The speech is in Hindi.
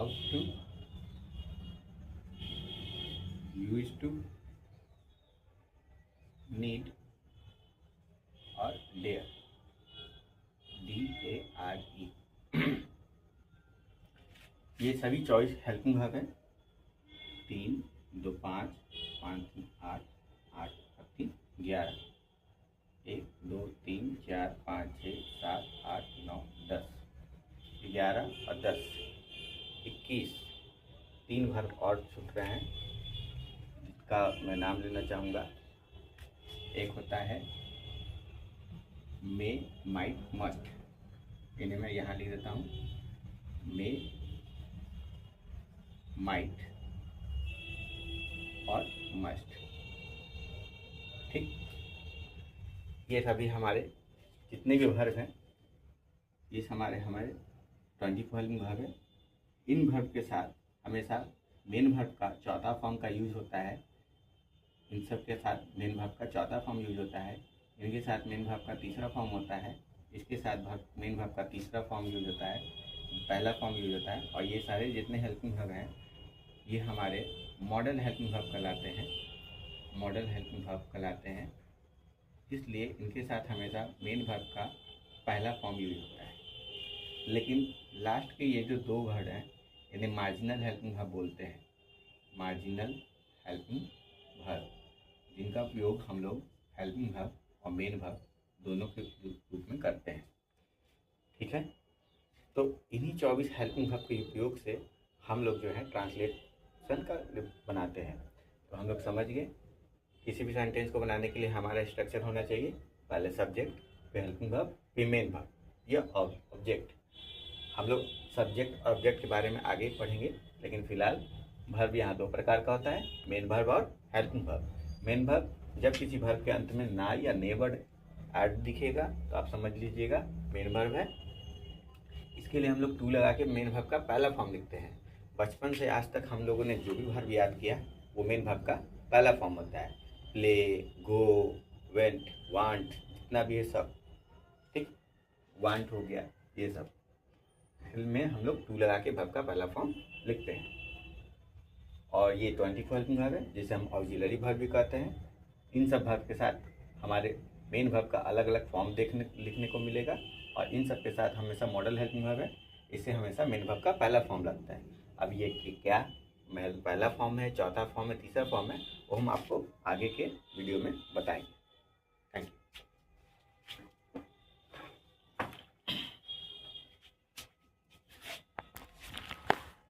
Out to, used to, need और डेयर, DARE। ये सभी चॉइस हेल्पिंग वर्ब है। 3, 2, 5, 5, 3, 8, 8, 3, 11, 1, 2, 3, 4, 5, 6, 7, 8, 9, 10, 11 और 10, 21। 3 वर्ब और छूट रहे हैं जिसका मैं नाम लेना चाहूँगा। एक होता है मे, माइट, मस्ट। इन्हें मैं यहाँ लिख देता हूँ, मे, माइट और मस्ट। ठीक, ये सभी हमारे जितने भी वर्ब हैं ये हमारे 24 हेल्पिंग वर्ब है। इन वर्ब के साथ हमेशा मेन वर्ब का चौथा फॉर्म का यूज होता है। इन सब के साथ मेन वर्ब का चौथा फॉर्म यूज होता है। इनके साथ मेन वर्ब का तीसरा फॉर्म होता है। इसके साथ मेन वर्ब का तीसरा फॉर्म यूज होता है, पहला फॉर्म यूज होता है। और ये सारे जितने हेल्पिंग वर्ब हैं ये हमारे मॉडल हेल्पिंग वर्ब कहलाते हैं। मॉडल हेल्पिंग वर्ब कहलाते हैं, इसलिए इनके साथ हमेशा मेन वर्ब का पहला फॉर्म यूज होता है। लेकिन लास्ट के ये जो 2 वर्ड हैं इन्हें मार्जिनल हेल्पिंग वर्ब बोलते हैं। मार्जिनल हेल्पिंग वर्ब, जिनका उपयोग हम लोग हेल्पिंग वर्ब और मेन वर्ब दोनों के रूप में करते हैं। ठीक है, तो इन्हीं 24 हेल्पिंग वर्ब के उपयोग से हम लोग जो है ट्रांसलेशन का बनाते हैं। तो हम लोग समझ गए किसी भी सेंटेंस को बनाने के लिए हमारा स्ट्रक्चर होना चाहिए, पहले सब्जेक्ट, फिर हेल्पिंग वर्ब, फिर मेन वर्ब या ऑब्जेक्ट। हम लोग सब्जेक्ट और ऑब्जेक्ट के बारे में आगे पढ़ेंगे, लेकिन फिलहाल वर्ब यहाँ 2 प्रकार का होता है, मेन वर्ब और हेल्पिंग वर्ब। मेन वर्ब जब किसी वर्ब के अंत में ना या ने वर्ड ऐड दिखेगा तो आप समझ लीजिएगा मेन वर्ब है। इसके लिए हम लोग टू लगा के मेन वर्ब का पहला फॉर्म लिखते हैं। बचपन से आज तक हम लोगों ने जो भी वर्ब याद किया वो मेन वर्ब का पहला फॉर्म होता है। प्ले, गो, वेंट, वांट, जितना भी है सब। ठीक, वांट हो गया, ये सब में हम लोग टू लगा के वर्ब का पहला फॉर्म लिखते हैं। और ये 24 हेल्पिंग वर्ब है जिसे हम ऑक्सिलरी वर्ब भी कहते हैं। इन सब वर्ब के साथ हमारे मेन वर्ब का अलग अलग फॉर्म लिखने को मिलेगा। और इन सब के साथ हमेशा मॉडल हेल्पिंग वर्ब है, इससे हमेशा मेन वर्ब का पहला फॉर्म लगता है। अब ये क्या पहला फॉर्म है, चौथा फॉर्म है, तीसरा फॉर्म है, वो हम आपको आगे के वीडियो में बताएंगे।